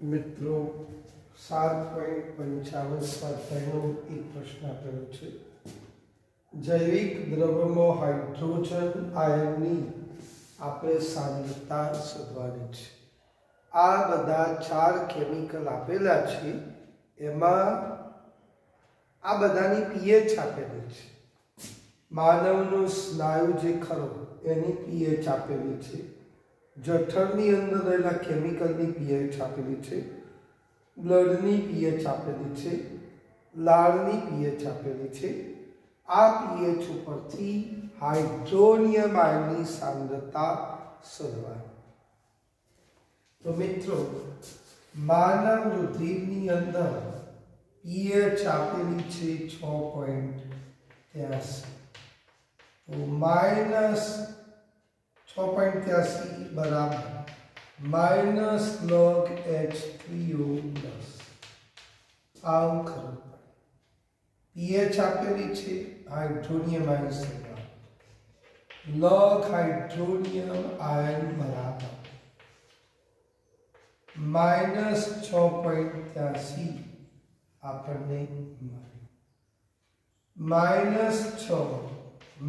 मित्रों 7.55 स्वाध्यायનો એક પ્રશ્ન આપેલો છે। જૈવિક દ્રવ્યમાં હાઇડ્રોજન આયનની આપણે સાંદ્રતા શોધવાની છે। આ બધા 4 કેમિકલ આપેલા છે, એમાં આ બધાની pH આપેલી છે। માનવનો સ્નાયુ જે ખરો એની pH આપેલી છે। જઠરની અંદર રહેલા કેમિકલની pH આપેલી છે, બ્લડની pH આપેલી છે, લાળની pH આપેલી છે। આ pH ઉપરથી હાઇડ્રોનિયમ આયનની સાંદ્રતા શોધવાની। તો મિત્રો માનવ રુધિરની અંદર pH આપેલી છે 6.83, તો માઇનસ 6.83 बराबर माइनस log H3O प्लस आम खરું pH આપેલી છે હાઇડ્રોનિયમ આયન શોધવા। log હાઇડ્રોનિયમ આયન બરાબર માઇનસ 6.83 આપણને મળે। માઇનસ 6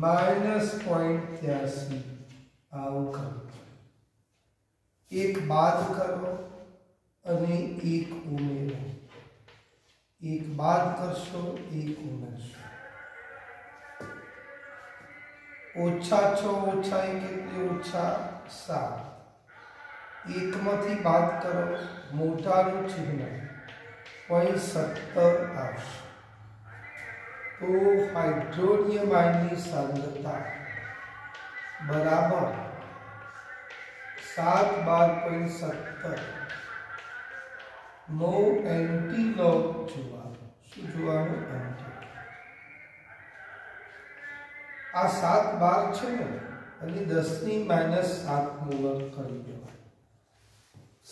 માઇનસ 0.83 આવું કરો, એક બાદ કરો અને એક ઉમેરો, એક બાદ કરશો એક ઉમેરશો। ઓછા 6 ઓછા 1 એટલે ઓછા 7, એકમાંથી બાદ કરો મોટાનું ચિહ્ન 0.70 આવશે। તો હાઇડ્રોનિયમ આયનની સાંદ્રતા बराबर 7 12.70 નો એન્ટીલોગ જોવાનો। શું જોવાનું? એન્ટીલોગ। આ 7 12 છે ને, અને 10 ની -7 મોલર કરી દેવાનું।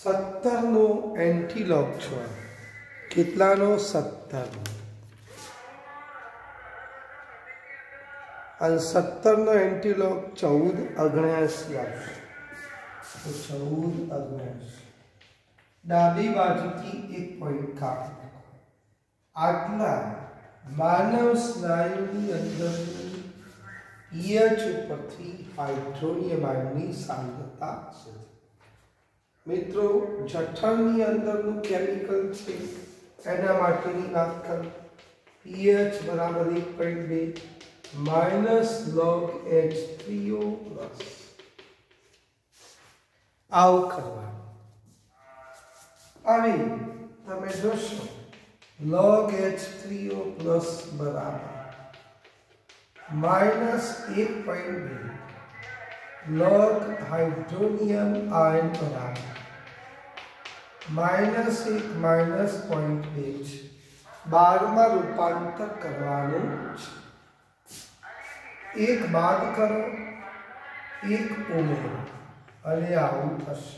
17 નો એન્ટીલોગ જોવાનો। કેટલાનો? 17 નો। અને 17 નો એન્ટીલોગ 1479 આવશે। તો 1479 ડાબી બાજુથી 1 પોઈન્ટ કાપી નાખો। આટલા માનવ સ્નાયુની અંદરની pH ઉપરથી હાઇડ્રોનિયમ આયનની સાંદ્રતા શોધો। મિત્રો જઠરની અંદરનું કેમિકલ છે એના માટેની વાત કરું। pH બરાબર 1.2 माइनस log H3O प्लस આવું કરવાનું। આવી તમે જોશો log H3O પ્લસ બરાબર માઇનસ 1.2 log હાઇડ્રોનિયમ આયન બરાબર માઇનસ 1 માઇનસ 0.2 12 માં રૂપાંતર કરવાનું છે। एक बात करो एक उमेरो અને આવું થશે।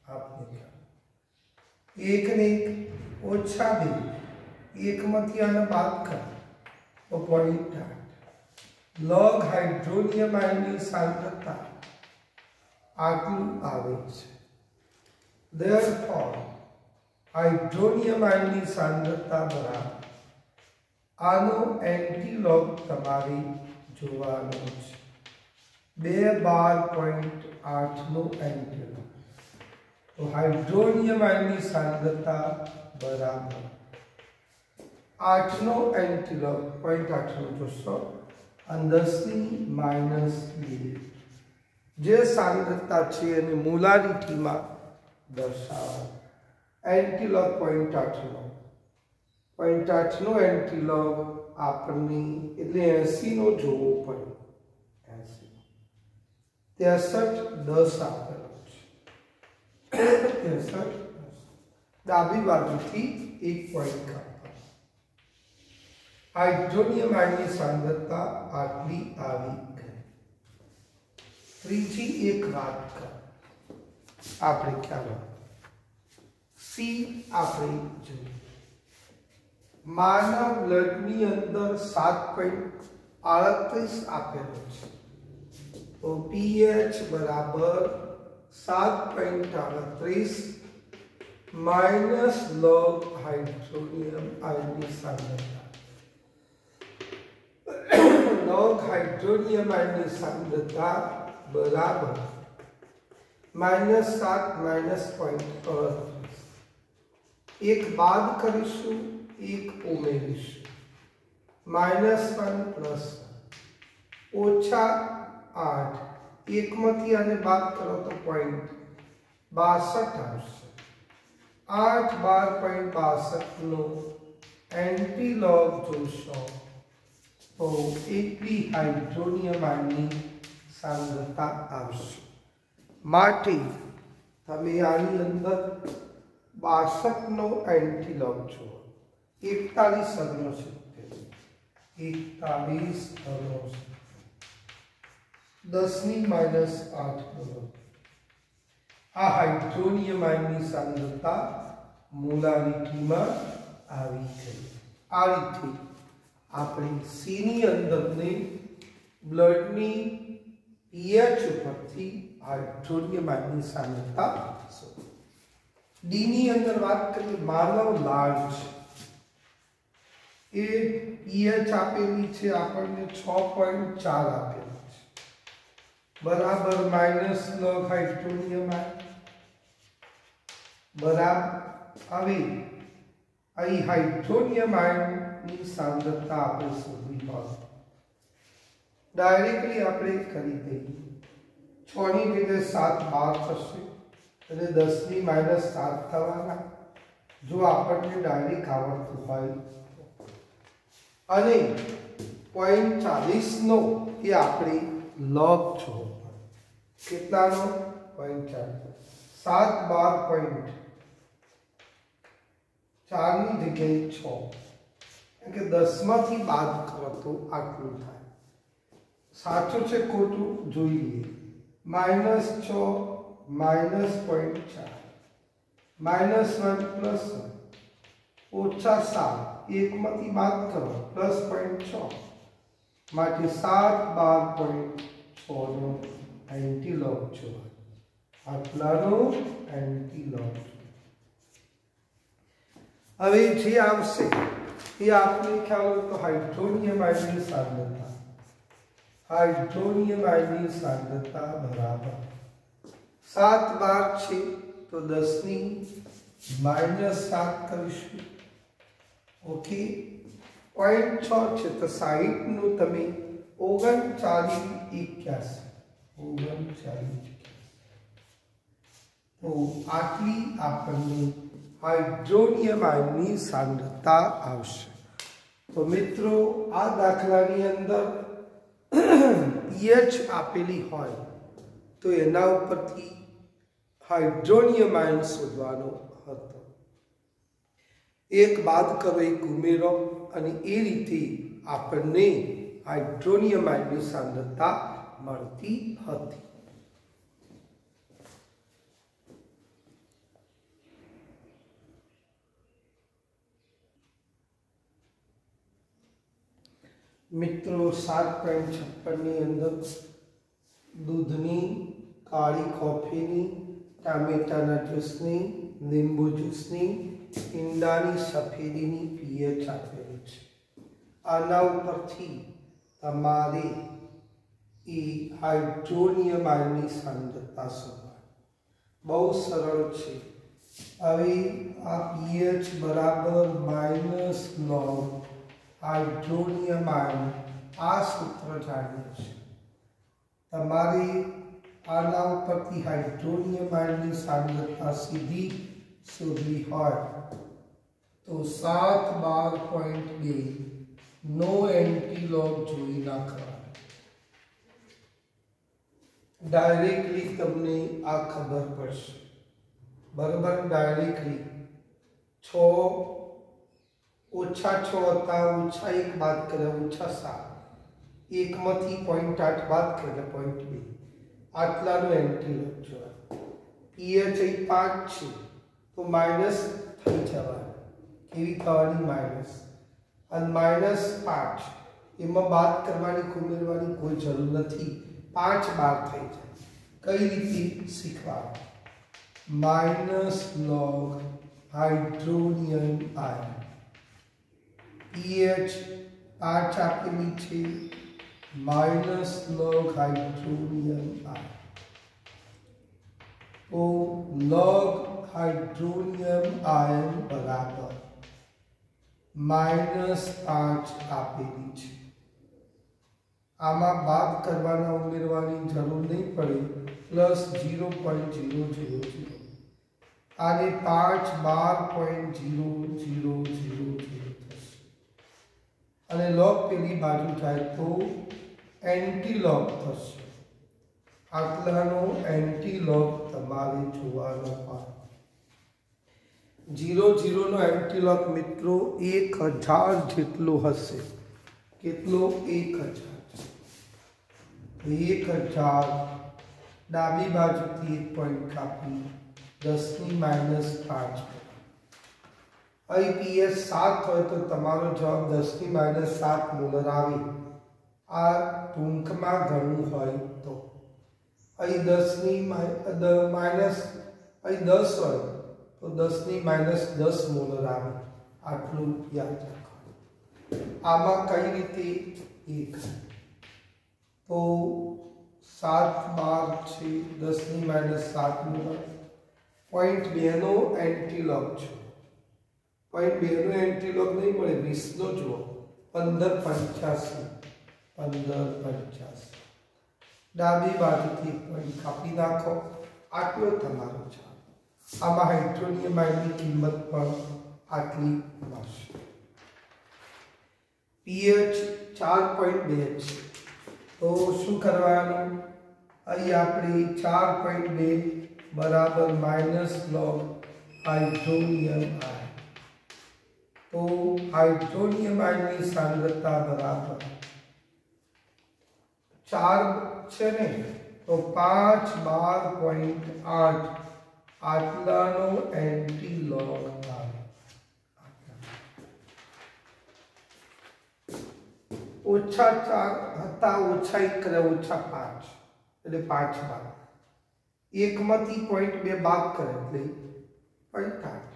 આપણે એક ને એક ઓછા 2, એકમાંથી આને બાદ કરો તો 0.8 log હાઇડ્રોનિયમ આયનની સાંદ્રતા આટલું આવે છે। therefore હાઇડ્રોનિયમ આયનની સાંદ્રતા બરાબર આનો એન્ટીલોગ તમારે જોવાનો છે। 212.8 નો એન્ટીલોગ। તો હાઇડ્રોનિયમ આયનની સાંદ્રતા બરાબર 8 નો એન્ટીલોગ 0.8 નો જોશો અને 10 ની -2 જે સાંદ્રતા છે એને મોલારિટીમાં દર્શાવો। એન્ટીલોગ 0.8 નો 0.8 નો એન્ટીલોગ આપણને એટલે 80 નો જોવો પડે। 80 63 10 આપેલો છે। 63 ડાબી બાજુથી 1 પોઈન્ટ કાપવાનો। હાઇડ્રોનિયમ આયનની સાંદ્રતા આટલી આવી ગઈ। ત્રીજી એક વાત કરો આપણે ખ્યાલ સી આપણે જોઈએ। मानव ब्लडनी अंदर 7.38 आपेलो छे। तो pH बराबर 7.38 माइनस log हाइड्रोनियम आयन की सांद्रता log हाइड्रोनियम आयन की सांद्रता बराबर -7 -0.38 एक बाद करीशु एक उमेरीशु -1 + -8 एक मथी आने बात करो तो 0.62 आवशे 8 12.62 नो एंटीलॉग जोशो तो एकली हाइड्रोनियम आयन की सांद्रता आवशे माटे तमे आनी अंदर 62 नो एंटीलॉग जो 41 10 -8 आ हाइड्रोनियम आयन की सांद्रता मोलारिटी में आवी गई। आ रीते आपणे सी नी अंदर ने ब्लड नी पीएच परथी हाइड्रोनियम आयन की सांद्रता डी नी अंदर बात करिए मानव लार्ज ए पीएच आपेली छे आपने 6.4 आपेली छे बराबर माइनस log हाइड्रोनियम आयन बराबर अभी आई हाइड्रोनियम आयन की सांद्रता आपने शोधवी पड़े डायरेक्टली आपणे करी दईए 6 ની જગ્યાએ 7 12 થશે એટલે 10 ની -7 થવાના જો આપણને ડાયરેક્ટ આવડતું હોય અને 0.40 નો એ આપણે log છો કેટલાનો 0.40 7 12.4 ની જગ્યાએ 6 કે 10 માંથી બાદ કરો તો આટલું થાય સાચું છે ખોટું જોઈ લઈએ -6 -0.4 -1 + 1 -7 एक मती बात करो +0.6 माटे 7 12.6 नो एंटीलॉग जो आटलानो एंटीलॉग હવે જે આવશે એ આપને ખ્યાલ હોય તો હાઇડ્રોનિયમ આયન ની सांद्रता हाइड्रोनियम आयन की सांद्रता बराबर 7 12 छे तो 10 नी -7 करीशु ओके 0.6 छे तो 60 नु तमे 39 तो आटली आपने हाइड्रोनियम आयन की सांद्रता आवशे। तो मित्रों आ दाखलानी अंदर पीएच आपेली होय तो एना उपरथी हाइड्रोनियम आयन शोधवानो हतो एक बाद करो एक उमेरो अने ए रीते आपने हाइड्रोनियम आयन की सांद्रता मळती हती। मित्रों 7.56 अंदर दूधनी काली कॉफीनी टामेटाना ज्यूसनी लींबू ज्यूसनी ईंडानी सफेदीनी पीएच आपेली छे आना उपरथी तमारे ई हाइड्रोनियम आयन की सांद्रता शोधवानी बहुत सरल छे। हवे आ पीएच बराबर -log हाइड्रोनियम आयन आ सूत्र जाणीए छे तमारे आना उपरथी हाइड्रोनियम आयन की सांद्रता सीधी शोधवी होय तो 7 12.2 नो एंटीलॉग जोई नाखवा डायरेक्टली तमने आ खबर पड़शे बराबर डायरेक्टली 6 -6 था -1 बात करे -7 एक मथी 0.8 बात करे 0.2 आटला नो एंटीलॉग जो पीएच 5 छे तो माइनस थई जवानी केवी थवानी माइनस अन -5 एमां बात करवानी उमेरवानी कोई जरूर नहीं 5 बार थई जाए कई रीते शीखवा -log हाइड्रोनियम आयन। pH 5 આપેલી છે, माइनस log हाइड्रोनियम आयन। तो log हाइड्रोनियम आयन बराबर -5 આપેલી છે। આમાં બાદ કરવાના ઉમેરવાની જરૂર નહીં પડે, પ્લસ 0.000 આને 5 12.0000 થશે અને log પેલી બાજુ જાય તો એન્ટી log થશે। આટલાનો એન્ટી log તમારે જોવાનો હોય। 00 નો એન્ટી log મિત્રો 1000 જેટલો હશે। કેટલો? 1000। 1000 ડાબી બાજુથી 1 પોઈન્ટ કાપી 10⁻5। અહીં pH 7 હોય તો તમારો જવાબ 10⁻7 મોલર આવે। આ ટૂંકમાં ઘણું હોય તો અહીં 10 હોય તો 10⁻10 મોલર આવે। આટલું યાદ રાખો। આમાં કઈ રીતે 1 तो 7 12 છે 10⁻7 મોલર। પોઈન્ટ 2 નો એન્ટી log છે। પોઈન્ટ 2 નો એન્ટી log નહીં મળે, 20 નો જુઓ 1585। ડાબી બાજુથી પોઈન્ટ કાપી નાખો। આટલો તમારો જવાબ। આમાં હાઇડ્રોનિયમ આયનની કિંમત પણ આટલી મળશે। pH 4.2 છે तो શું કરવાનું? અહીં આપણે 4.2 બરાબર માઇનસ log હાઇડ્રોનિયમ આયન। તો હાઇડ્રોનિયમ આયનની સાંદ્રતા બરાબર 4 છે ને, તો 5 12.8 આટલાનો એન્ટી log આવે। ઓછા 4 હતા, ઓછા 1 કરે ઓછા 5 એટલે 5 બાદ। 1 માંથી 0.2 બાદ કરે એટલે 0.8।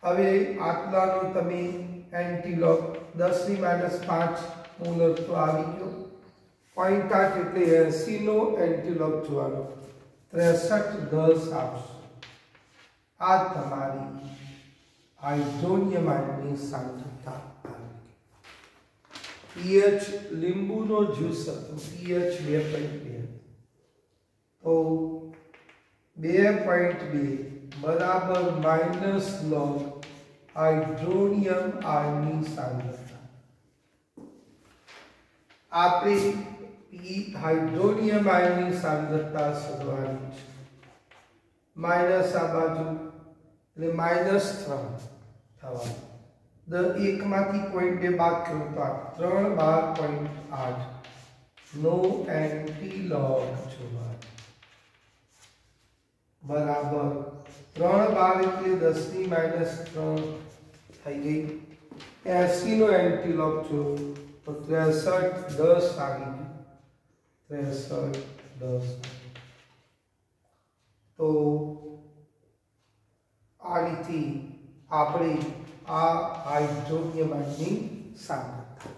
હવે આટલાનો તમે એન્ટી log 10⁻5 મોલર તો આવી ગયો। 0.8 એટલે 80 નો એન્ટી log જોવાનો 6310 આવશે। આ તમારી હાઇડ્રોનિયમ આયનની સાંદ્રતા। pH લીંબુનો જ્યુસ હતો, pH 2.2 તો 2.2 બરાબર માઇનસ log હાઇડ્રોનિયમ આયનની સાંદ્રતા। આપણે હાઇડ્રોનિયમ આયનની સાંદ્રતા શોધવાની છે। માઇનસ આ બાજુ એટલે -3 થવાનું। 1 માંથી 0.2 બાદ કરો તો 3 12.8 નો એન્ટી log જોવાનો બરાબર 3 12 એટલે 10⁻3 થઈ ગઈ। 80 નો એન્ટી log જો તો 6310 આવી ગયું। 6310 તો આ રીતે આપણે આ હાઇડ્રોનિયમ આયનની સાંદ્રતા।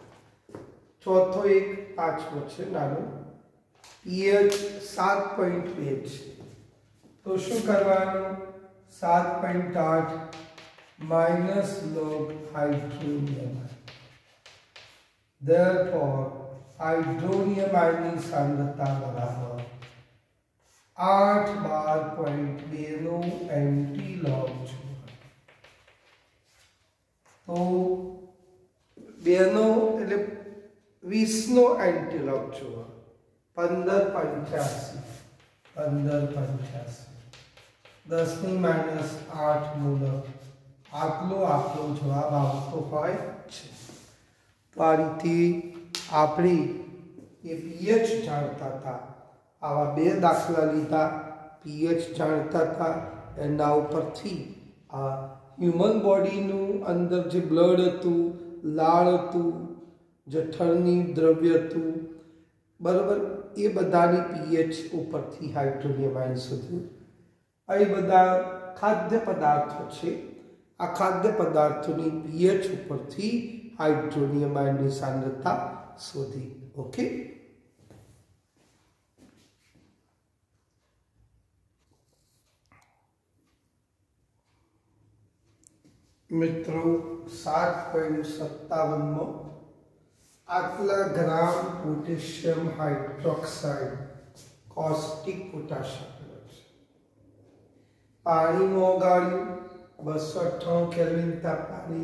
ચોથો એક પાંચમો છે નાનો, pH 7.2 છે તો શું કરવાનું? 7.8 minus log hydronium ion. therefore hydronium આયનની સાંદ્રતા બરાબર 8 12.2 નો એન્ટી log છે। तो 2 નો એટલે 20 નો એન્ટી log જોવા 1585 10⁻8 મોલર આટલો આપણો જવાબ આવતો હોય છે। તો આ રીતે આપણે એ pH જાણતા હતા। આવા 2 દાખલા લીધા, pH જાણતા હતા, એના ઉપરથી આ હ્યુમન બોડીનું અંદર જે બ્લડ હતું, લાળ હતું, જઠરની દ્રવ્ય હતું, બરાબર, એ બધાની pH ઉપરથી હાઇડ્રોનિયમ આયન શોધ્યું। આ બધા ખાદ્ય પદાર્થો છે આ ખાદ્ય પદાર્થોની પીએચ ઉપરથી હાઇડ્રોનિયમ આયનની સાંદ્રતા શોધી. ઓકે, મિત્રો 7.57 આટલા ગ્રામ પોટેશિયમ હાઇડ્રોક્સાઇડ કોસ્ટિક પોટાશ આપેલો છે. પાણીમાં ઓગાળ્યું, 298 કેલ્વિન તાપમાને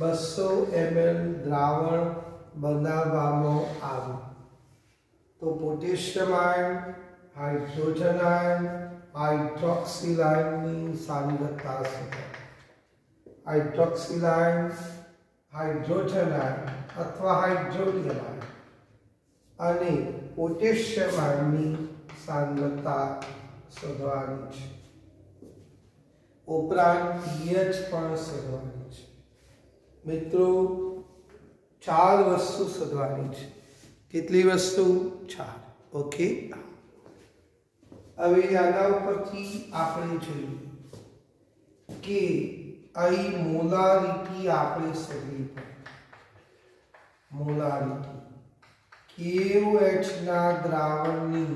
200 ml દ્રાવણ બનાવવામાં આવ્યું. તો potassium ion, hydrogen ion, hydroxyl આયનની સાંદ્રતા છે. હાઇડ્રોક્સિલ આયન, હાઇડ્રોજન આયન અથવા હાઇડ્રોનિયમ આયન અને પોટેશિયમ આયનની સાંદ્રતા શોધવાની છે. ઉપરાંત pH પણ શોધવાની છે. મિત્રો 4 વસ્તુ શોધવાની છે. કેટલી વસ્તુ? 4. ઓકે, હવે આના ઉપરથી આપણે જોઈએ કે અહીં મોલારિટી આપણે શોધવી પડે. મોલારિટી KOH ના દ્રાવણની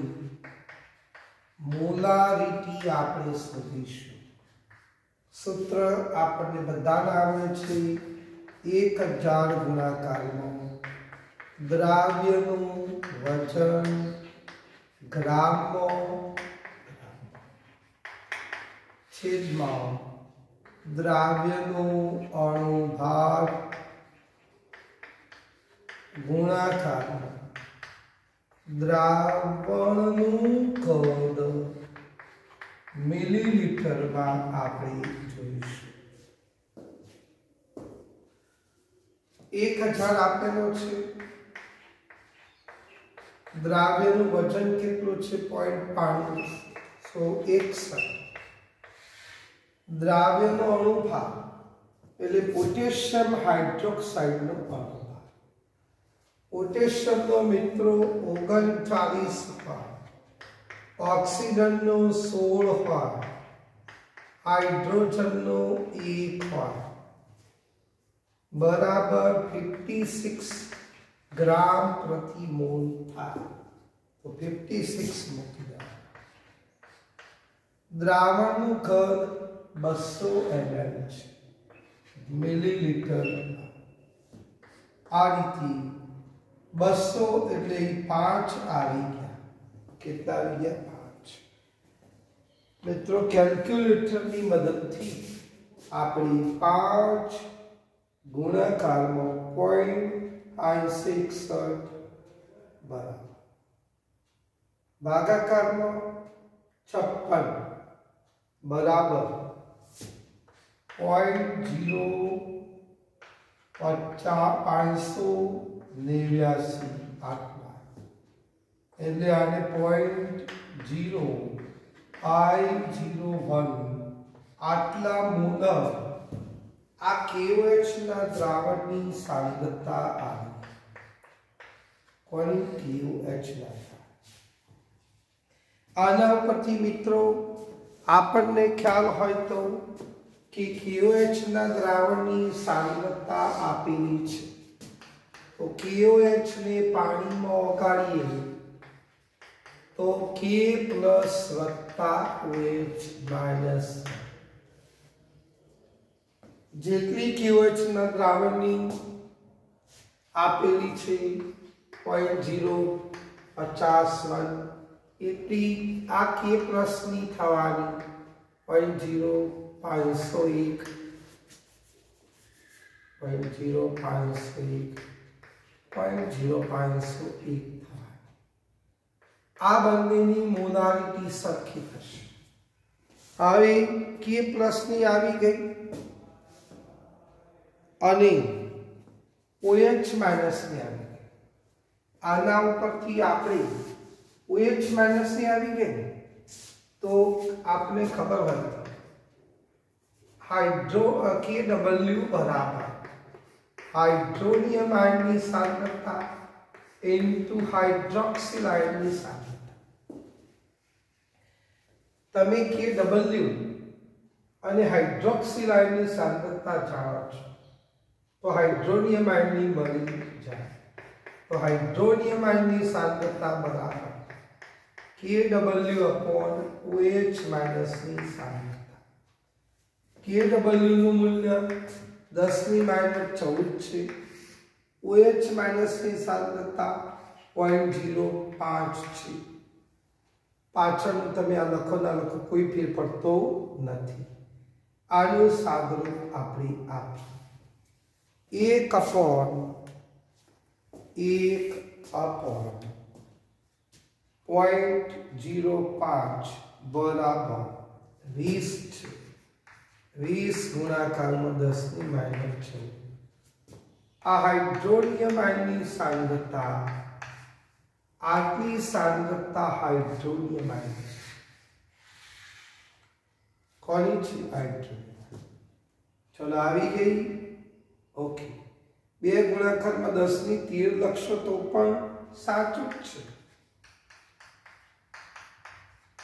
મોલારિટી આપણે શોધીશું. સૂત્ર આપણને બધાને આવડે છે. 1000 ગુણાકારમાં દ્રાવ્યનું વજન ગ્રામમાં છેદમાં દ્રાવ્યનું અણુભાર ગુણાકારમાં દ્રાવણનું કદ મિલીલીટરમાં આપણે જોઈશું. 1000 આપેલો છે. દ્રાવ્યનું વજન કેટલું છે? 0.5. સો 1 દ્રાવ્યનો અણુભાર એટલે પોટેશિયમ હાઇડ્રોક્સાઇડનો અણુભાર. પોટેશિયમનો મિત્રો 39 હોય, ઓક્સિજનનો 16 હોય, હાઇડ્રોજનનો 1 હોય, બરાબર 56 ગ્રામ પ્રતિ મોલ થાય. તો 56 મૂકી દો. દ્રાવણનું કદ 200 ml છે, મિલીલીટર. આ રીતે 200 એટલે 5 આવી ગયા. કેટલા આવી ગયા? 5. મિત્રો કેલ્ક્યુલેટરની મદદથી આપણે 5 ગુણાકારમાં 0.61 બરાબર, ભાગાકારમાં 56 બરાબર 0.589 આટલા. એટલે આને 0.501 આટલા મોલ આ KOH ના દ્રાવણની સાંદ્રતા આવી. કોની? KOH ના. આના ઉપરથી મિત્રો આપણને ખ્યાલ હોય તો કે KOH ના દ્રાવણની સાંદ્રતા આપેલી છે. તો KOH ને પાણીમાં ઓગાળીએ તો K પ્લસ વત્તા OH માઇનસ. જેટલી KOH ના દ્રાવણની આપેલી છે 0.051 એટલી આ K પ્લસ ની થવાની 0.0501 0.0501 આ બંનેની મોલારિટી સરખી થશે. હવે K પ્લસ ની આવી ગઈ અને OH માઇનસ ની આવી ગઈ. આના ઉપરથી આપણે OH માઇનસ ની આવી ગઈ તો આપને ખબર હોય KW બરાબર હાઇડ્રોનિયમ આયનની સાંદ્રતા ઇન્ટુ હાઇડ્રોક્સિલ આયનની સાંદ્રતા. તમે KW અને હાઇડ્રોક્સિલ આયનની સાંદ્રતા જાણો છો તો હાઇડ્રોનિયમ આયનની મળી જાય તો હાઇડ્રોનિયમ આયનની સાંદ્રતા બરાબર KW/OH- ની સાંદ્રતા KW નું મૂલ્ય 10⁻14 છે OH- ની સાંદ્રતા 0.05 છે પાછળ તમે આ લખો ના લખો કોઈ ફેર પડતો નથી આનું સાદુરૂપ આપણે આપીએ 1/0.05 બરાબર 20 છે 20 ગુણાકારમાં 10⁻6 આ હાઇડ્રોનિયમ આયનની સાંદ્રતા આટલી સાંદ્રતા હાઇડ્રોનિયમ આયન છે કોની છે હાઇડ્રોનિયમ ચલો આવી ગઈ ઓકે 2 ગુણાકારમાં 10⁻13 લખશો તો પણ સાચું જ છે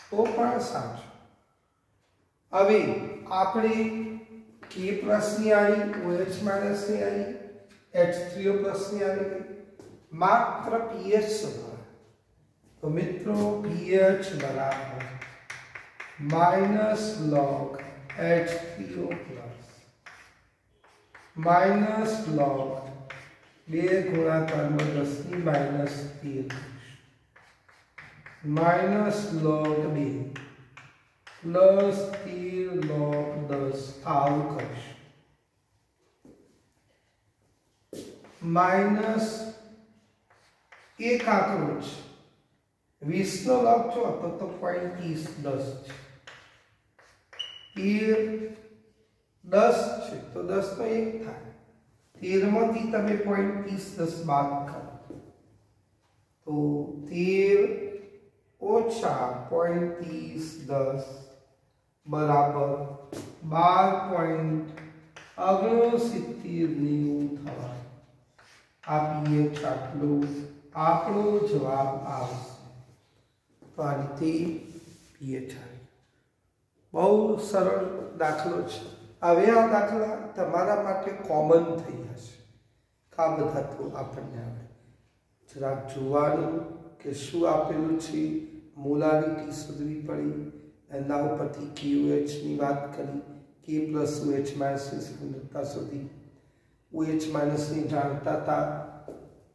તો પણ સાચું હવે આપણે K+ ની આવી OH- ની આવી H3O+ ની આવી માત્ર pH શોધવા તો મિત્રો pH બરાબર -log H3O+ -log 2 ગુણાકારમાં 10⁻13 -log 2 પ્લસ 13 log 10 આવું કરીશું માઇનસ એક આંકડો છે 20 નો log છો તો 0.30 10 છે 10 છે તો 10 નો 1 થાય 13 માંથી તમે 0.30 બાદ કરો તો 13 ઓછા 0.30 બરાબર 12.69 થવા આ pH આટલું આપણો જવાબ આવશે તો આ રીતે pH આવે બહુ સરળ દાખલો છે હવે આ દાખલા તમારા માટે કોમન થઈ જશે આ બધા તો આપણને આવડે જરાક જોવાનું કે શું આપેલું છે મોલારિટી શોધવી પડી એના ઉપરથી KOH ની વાત કરી K + OH- ની સાંદ્રતા શોધી OH- ની જાણતા હતા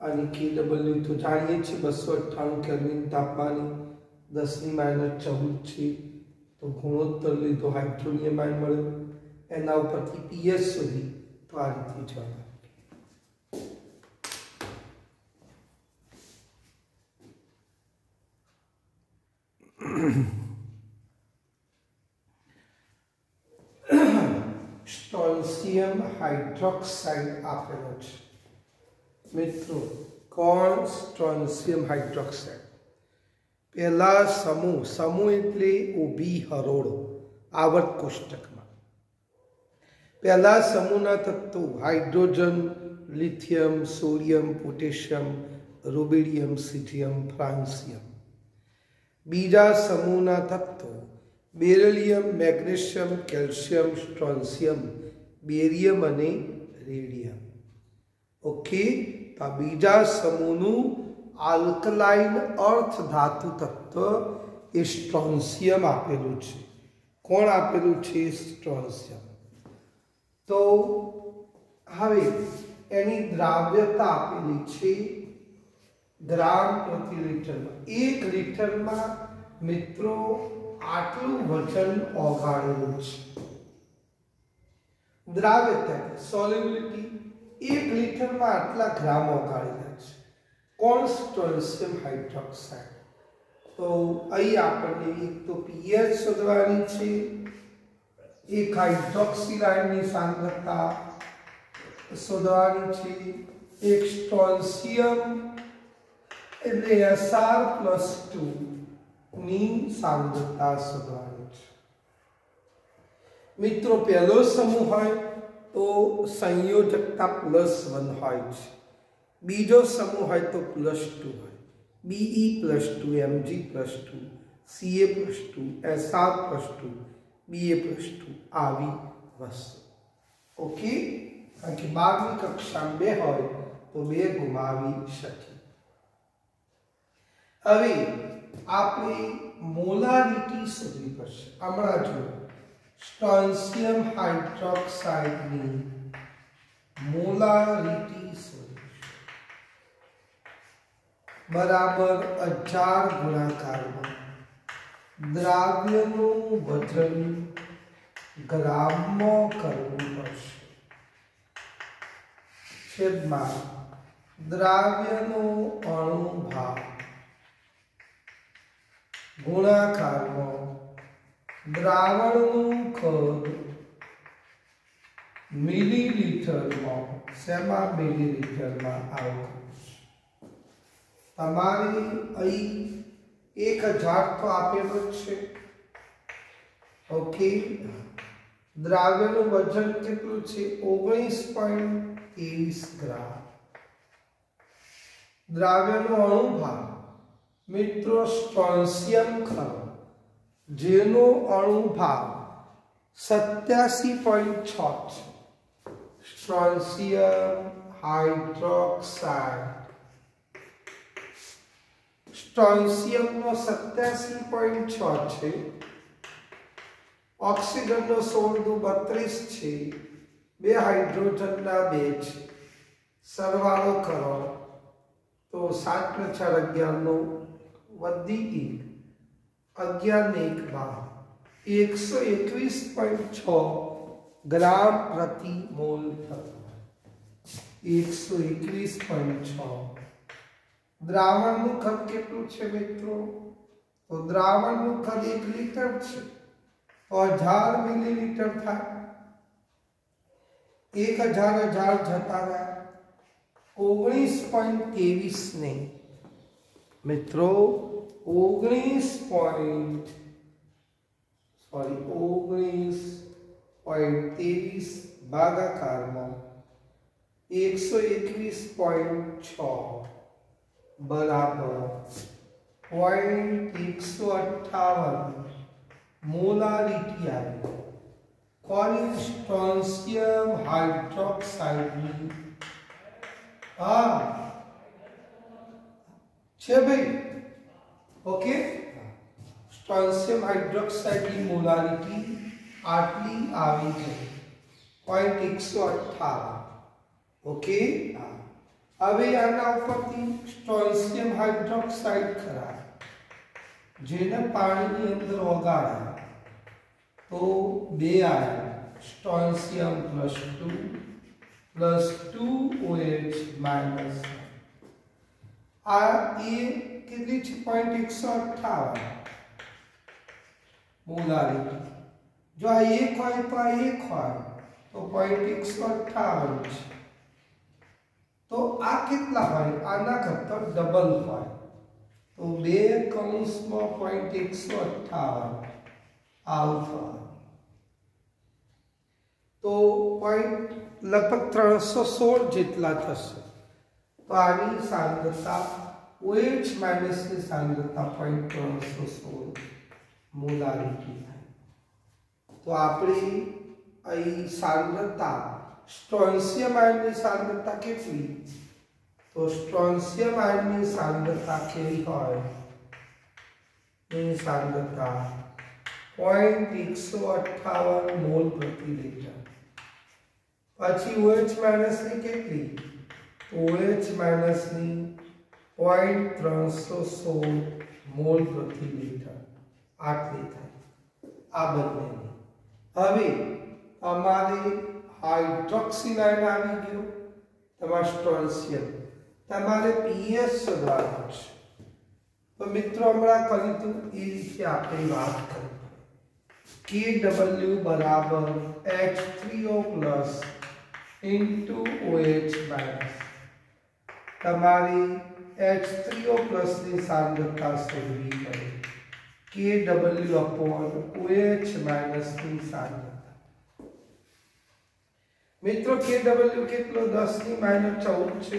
અને KW તો જાણીએ છીએ 298 કેલ્વિન તાપમાને 10⁻14 છે તો ગુણોત્તર લીધો હાઇડ્રોનિયમ આયન મળ્યો એના ઉપરથી pH શોધી તો આ રીતે જવાબ સ્ટ્રોન્શિયમ હાઇડ્રોક્સાઇડ આપેલો છે મિત્રો કોણ સ્ટ્રોન્શિયમ હાઇડ્રોક્સાઇડ પહેલા સમૂહ એટલે ઊભી હરોળ આવર્ત કોષ્ટકમાં પહેલા સમૂહના તત્વો hydrogen lithium sodium potassium rubidium caesium francium બીજા સમૂહના તત્વો beryllium magnesium calcium strontium barium અને રેડિયમ ઓકે તો આ બીજા સમૂહનું આલ્કલાઇન અર્થ ધાતુ તત્વ એ સ્ટ્રોન્શિયમ આપેલું છે કોણ આપેલું છે સ્ટ્રોન્શિયમ તો હવે એની દ્રાવ્યતા આપેલી છે ગ્રામ પ્રતિ લિટરમાં 1 લિટરમાં મિત્રો આટલું વજન ઓગાળેલું છે દ્રાવ્યતા સોલ્યુબિલિટી 1 લિટરમાં આટલા ગ્રામ ઓગાળેલા છે કોણ સ્ટ્રોન્શિયમ હાઇડ્રોક્સાઇડ તો અહીં આપણને એક તો pH શોધવાની છે એક હાઇડ્રોક્સિલ આયનની સાંદ્રતા શોધવાની છે એક સ્ટ્રોન્શિયમ એટલે Sr+2 ની સાંદ્રતા શોધવાની છે મિત્રો પહેલો સમૂહ હોય તો સંયોજકતા +1 હોય છે બીજો સમૂહ હોય તો +2 હોય Be+2 Mg+2 Ca+2 Sr+2 BA+2 આવી વસ્તુ. ઓકે, કારણ કે 12મી કક્ષામાં 2 હોય તો 2 ગુમાવી શકીએ. હવે આપણે મોલારિટી શોધવી પડશે. હમણાં જો સ્ટ્રોન્શિયમ હાઇડ્રોક્સાઇડની મોલારિટી શોધીશું. બરાબર 1000 ગુણાકારમાં દ્રાવ્યનું વજન ગ્રામમાં કરવું પડશે. છેદમાં દ્રાવ્યનો અણુભાર ગુણાકારમાં દ્રાવણનું કદ મિલીલીટરમાં, શેમાં મિલીલીટરમાં આવતું. તમારે અહીં 1000 તો આપેલું જ છે. ઓકે, દ્રાવ્યનું વજન કેટલું છે? 19.23 ગ્રામ. દ્રાવ્યનો અણુભાર મિત્રો સ્ટ્રોન્શિયમ ખરો, જેનો અણુભાર 87.6 છે. સ્ટ્રોન્શિયમ હાઇડ્રોક્સાઇડ, સ્ટ્રોન્શિયમનો 87.6 છે. ઓક્સિજનનો 16 છે. 2 હાઇડ્રોજનના 2 છે. સરવાળો કરો તો 7 × 4 = 11 વધી 11 ને 1 121.6 ગ્રામ પ્રતિ મોલ થતું. 121.6. દ્રાવણનું કદ કેટલું છે મિત્રો? તો દ્રાવણનું કદ 1 લિટર છે. 1000 મિલીલીટર થાય. 1000 જતા રહ્યા. 19.23 ને મિત્રો 19.23 ભાગાકારમાં 121.6 બરાબર 0.158 મોલારિટી આવી. કોની? સ્ટ્રોન્શિયમ હાઇડ્રોક્સાઇડની. હા છે ભાઈ. ઓકે, સ્ટ્રોન્શિયમ હાઇડ્રોક્સાઇડની મોલારિટી આટલી આવી છે, 0.158. ઓકે, હવે આના ઉપરથી સ્ટ્રોન્શિયમ હાઇડ્રોક્સાઇડ ખરા, જેને પાણીની અંદર ઓગાળ્યા તો 2 આયન સ્ટ્રોન્શિયમ +2 +2OH- આ એ કેટલી છે? 0.158 મોલારિટી. જો આ 1 હોય તો આ 1 હોય તો 0.158 છે. તો આ કેટલા હોય? આના કરતા ડબલ હોય તો 2 કૌંસમાં 0.158 આવું. તો લગભગ 316 જેટલા થશે. તો આની સાંદ્રતા OH- ની સાંદ્રતા 0.316 મોલારિટી થાય. તો આપણી અહીં સાંદ્રતા સ્ટ્રોન્શિયમ આયનની સાંદ્રતા કેટલી? તો સ્ટ્રોન્શિયમ આયનની સાંદ્રતા કેવી હોય? એની સાંદ્રતા 0.158 મોલ પ્રતિ લિટર. પછી OH- ની કેટલી? OH- ની 0.316 મોલ પ્રતિ લિટર આટલી થાય આ બંનેની. હવે અમારે હાઇડ્રોક્સિલ આયન આવી ગયો, તમારે સ્ટ્રોન્શિયમ. તમારે pH શોધવાનું છે. તો મિત્રો હમણાં કર્યું હતું એ રીતે આપણે વાત કરી. KW બરાબર H3O+ OH-. તમારી H3O+ ની સાંદ્રતા શોધવી પડે. KW/OH- ની સાંદ્રતા. મિત્રો KW કેટલો? 10⁻14 છે.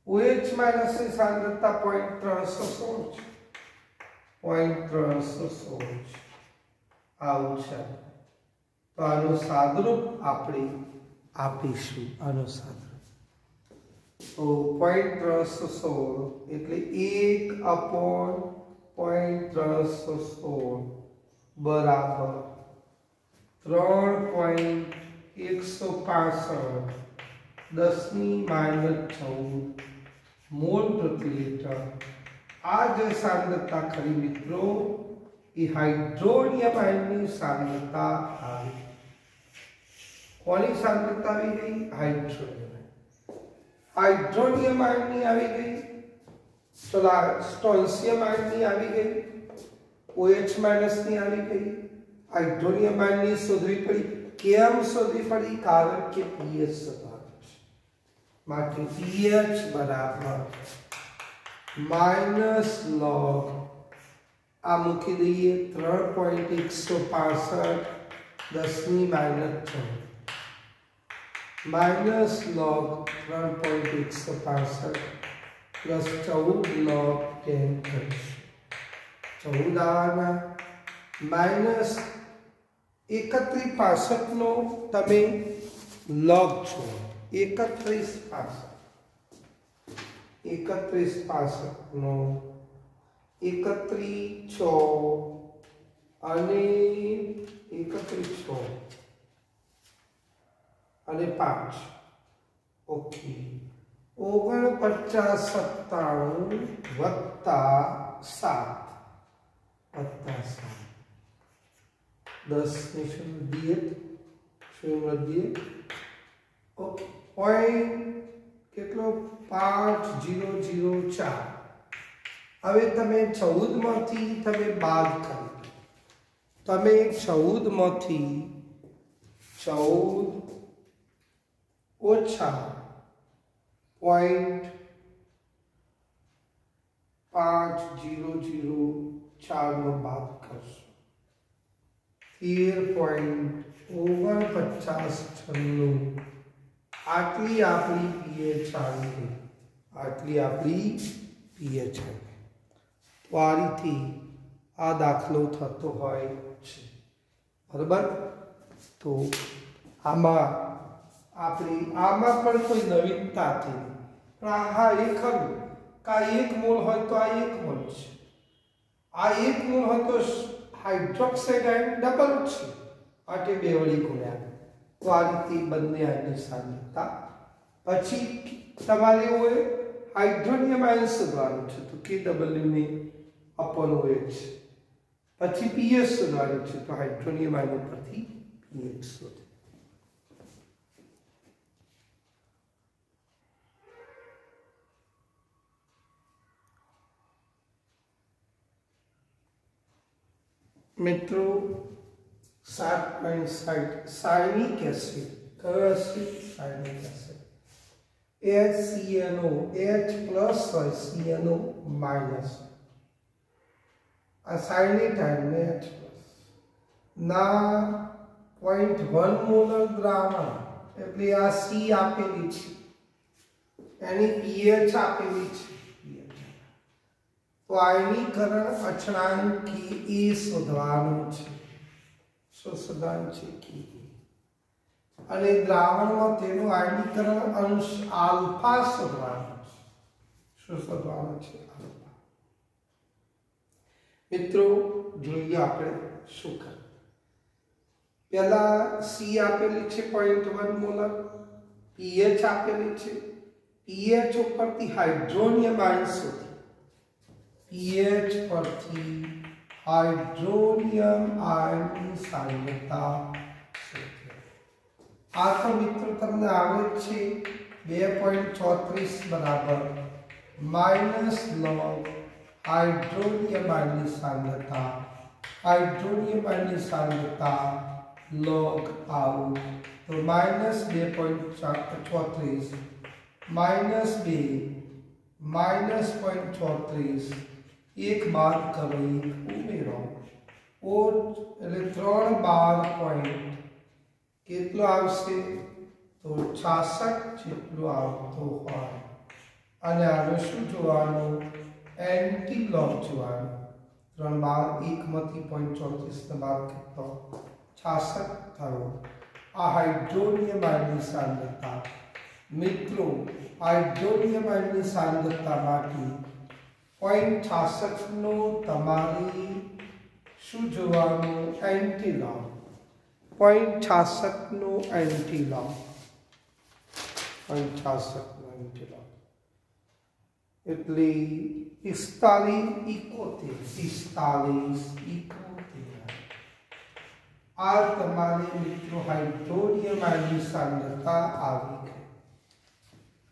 OH- ની સાંદ્રતા 0.316 છે. 0.316. આવું છે તો આનું સાદરૂપ આપણે આપીશું આનું સાદરૂપ તો 0.316 એટલે 1/0.316 બરાબર 3.165 10⁻14 मोल प्रति लीटर। आ जो सांद्रता खरी मित्रों ये हाइड्रोनियम आयन की सांद्रता आई कोनी सांद्रता आई गई हाइड्रोनियम आयन की आई गई चला स्ट्रोंशियम आयन की आई गई OH माइनस की आई गई हाइड्रोनियम आयन की शोधवी पड़ी केम शोधवी पड़ी कारण के पीएच माटे pH बराबर माइनस लॉग आ मूकी दईए 3.165 10⁻14 माइनस लॉग 3.165 प्लस 14 लॉग 10 14 आवाना माइनस 3165 नो तमे लॉग छो 3165 नो 31 અને 5 ओके 4997 वत्ता 7 10 ની શૂન્ય દીએ ओके पॉइंट કેટલો 5004 હવે તમે 14 માંથી તમે બાદ કરો તમે 14 માંથી 14 ઓછા 0.5004 નો બાદ કરશો 13.4996 आटली आपली पीएच आई गई आटली आपली पीएच आई तो आ रीति आ दाखलो थतो होय छे बराबर तो आमा आपणी आमा पण कोई नवीनता थी पण हा एक खરું का एक मोल होय तो आ एक मोल छे आ एक मोल होय तो हाइड्रोक्साइड आयन डबल छे आटे बे वળી गुण्या तो आ रीते बंने आयननी सांद्रता पछी तमारे ओए हाइड्रोनियम आयन शोधवानुं छे तो KW ने अपॉन OH पछी pH शोधवानुं छे तो हाइड्रोनियम आयन परथी pH शोधो मित्रों 7.60 cyanic acid cyanic acid HCNO H plus और CNO माइनस साइनिक आयन में H प्लस ना 0.1 मोलर द्रावण એટલે આ C આપેલી છે એની pH આપેલી છે તો આયનીકરણ અચળાંક की E શોધવાનું છે शोधन छे की અને દ્રાવણમાં તેનો આયનીકરણ અંશ આલ્ફા શોધવાનો છે શું શોધવાનો છે આલ્ફા મિત્રો જોઈએ આપણે શું કર પહેલા C આપેલી છે 0.1 મોલર pH આપેલી છે pH ઉપરથી હાઇડ્રોનિયમ આયન શોધી pH પરથી हाइड्रोनियम आयन की सांद्रता आ तो मित्रों तमने आवड़े छे 2.34 बराबर माइनस लॉग हाइड्रोनियम आयन की सांद्रता लॉग आउट तो माइनस 2.34 माइनस 2 माइनस 0.34 एक बार करो उमेरो और એટલે 3 12 पॉइंट કેટલો આવશે તો 66 જેટલો આવતો હોય અને આને શું જોવાનું એન્ટી લોગ જોવાનું 3 12 1 માંથી 0.34 ને બાદ કેટલો 66 થયો। આ હાઇડ્રોનિયમ આયનની સાંદ્રતા મિત્રો હાઇડ્રોનિયમ આયનની સાંદ્રતામાંથી 0.66 નો તમારી શું જોવાનું એન્ટીલોગ 0.66 નો એન્ટીલોગ 0.66 નો એન્ટીલોગ એટલે 45 આ તમારી મિત્રો હાઇડ્રોનિયમ આયનની સાંદ્રતા આવી ગઈ।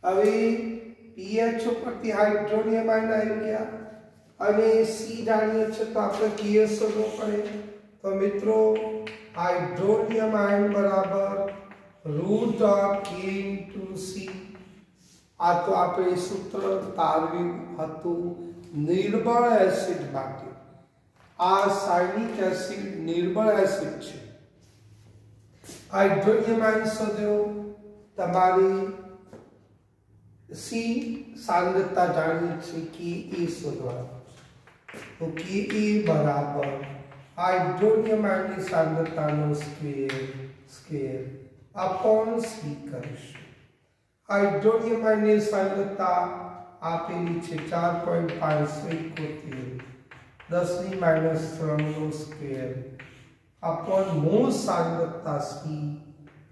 હવે pH ઉપરથી હાઇડ્રોનિયમ આયન આવી ગયા અને C જાણીએ છે તો આપણે KS શોધવો પડે। તો મિત્રો હાઇડ્રોનિયમ આયન બરાબર √K * C। આ તો આપણે સૂત્ર તારવ્યું હતું નિર્બળ એસિડ માટે। આ સાયનિક એસિડ નિર્બળ એસિડ છે। હાઇડ્રોનિયમ આયન શોધ્યો તમારી C सांद्रता जानी છે કે એ શોધવાનું તો કે એ બરાબર હાઇડ્રોનિયમ આયનની સાંદ્રતાનો સ્ક્વેર अपॉन C કરીશું। હાઇડ્રોનિયમ આયનની સાંદ્રતા આપેલી છે 4.571 10⁻³ નો સ્ક્વેર अपॉन મોલ સાંદ્રતા C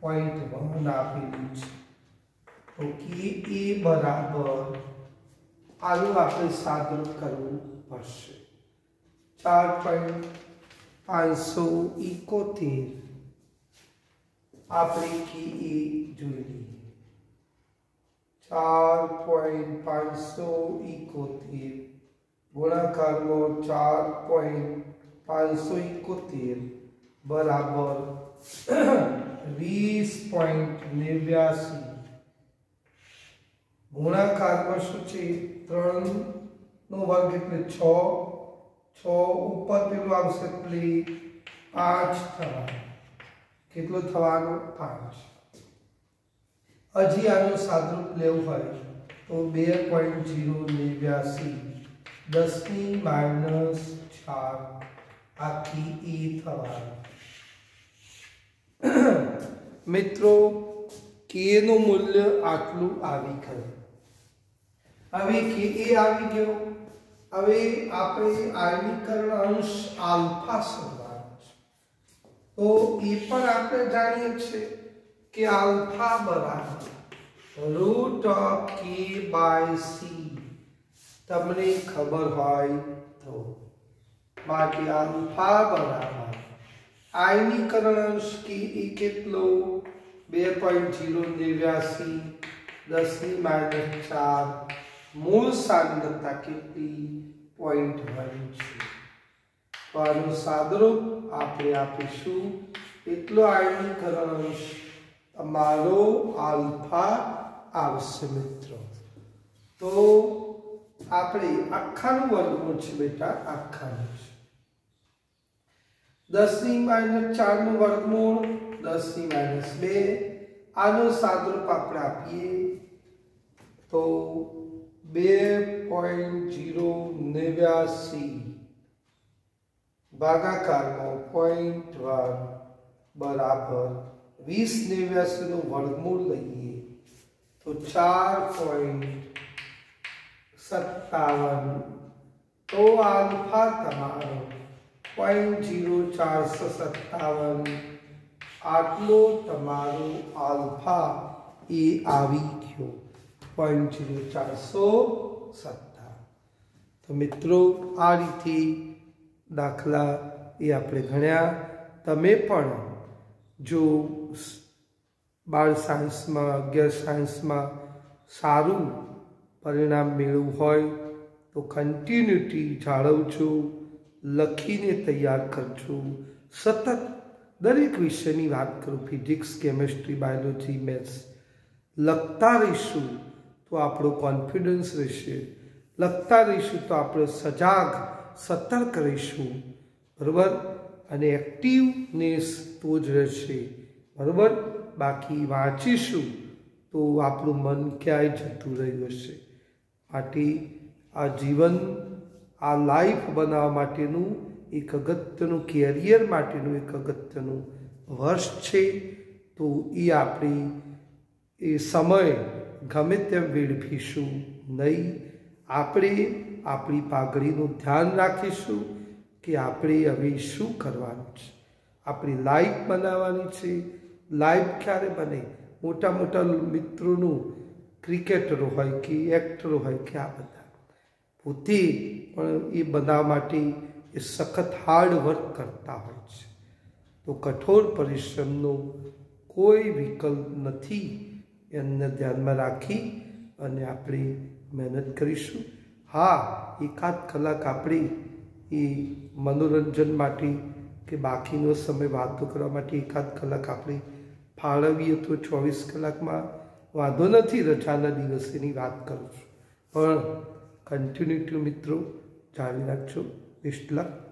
0.1 આપેલી છે। तो कि ए बराबर आलू आपने सादरूप करવું પડશે 4.571 આપણે कि ए જોઈ લઈએ 4.571 ગુણાકારમાં 4.571 બરાબર 20.89 ગુણાકારમાં શું છે 3 નો વર્ગ એટલે 6 ઉપર પેલું આવશે એટલે 5 થવાનું કેટલું થવાનું 5। હજી આનું સાદરૂપ લેવું હોય તો 2.089 10⁻⁴ આખી એ થવાનું। મિત્રો કે નું મૂલ્ય આટલું આવી ગયું। હવે કે એ આવી ગયો। હવે આપણે આયનીકરણ અંશ આલ્ફા શોધવાનો છે તો એ પણ આપણે જાણીએ છીએ કે આલ્ફા બરાબર √K/C તમને ખબર હોય તો માટે આલ્ફા બરાબર આયનીકરણ અંશ કે એ કેટલો 2.089 10⁻⁴ मूल सांद्रता कितनी 0.1 છે। તો આનું સાદરૂપ આપણે આપીશું એટલો આયનીકરણ અંશ તમારો આલ્ફા આવશે મિત્રો। તો આપણે આખાનું વર્ગમૂળ છે બેટા આખાનું છે 10⁻⁴ નું વર્ગમૂળ 10⁻²। આનો સાદરૂપ આપણે આપીએ તો 2.089 ભાગાકારમાં 0.1 બરાબર 2089 નું વર્ગમૂળ લઈએ તો 4.57 તો આલ્ફા તમારો 0.0457 આટલો તમારો આલ્ફા એ આવી ગયો 0.0457। તો મિત્રો આ રીતે દાખલા એ આપણે ગણ્યા। તમે પણ જો બાળ સાયન્સમાં 11 સાયન્સમાં સારું પરિણામ મેળવવું હોય તો કન્ટિન્યુટી જાળવજો, લખીને તૈયાર કરજો, સતત દરેક વિષયની વાત કરું ફિઝિક્સ, કેમેસ્ટ્રી, બાયોલોજી, મેથ્સ લખતા રહીશું તો આપણો કોન્ફિડન્સ રહેશે, લખતા રહીશું તો આપણે સજાગ સતર્ક રહીશું બરાબર, અને એક્ટિવનેસ તો જ રહેશે બરાબર। બાકી વાંચીશું તો આપણું મન ક્યાંય જતું રહ્યું હશે। માટે આ જીવન આ લાઈફ બનાવવા માટેનું એક અગત્યનું કેરિયર માટેનું એક અગત્યનું વર્ષ છે. તો એ આપણી એ સમય ગમે તેમ વેડફીશું નહીં. આપણે આપણી પાઘડીનું ધ્યાન રાખીશું કે આપણે હવે શું કરવાનું છે. આપણી લાઈફ બનાવવાની છે. લાઈફ ક્યારે બને? મોટા મોટા મિત્રોનું, ક્રિકેટરો હોય કે એક્ટરો હોય કે આ બધા પોતે પણ એ બનાવવા માટે એ સખત હાર્ડ વર્ક કરતા હોય છે. તો કઠોર પરિશ્રમનો કોઈ વિકલ્પ નથી. એને ધ્યાનમાં રાખી અને આપણે મહેનત કરીશું. હા, એકાદ કલાક આપણે એ મનોરંજન માટે કે બાકીનો સમય વાતો કરવા માટે એકાદ કલાક આપણે ફાળવીએ તો 24 કલાકમાં વાંધો નથી. રજાના દિવસેની વાત કરું છું, પણ કન્ટિન્યુટી મિત્રો જાળવી રાખજો. બેસ્ટ લક.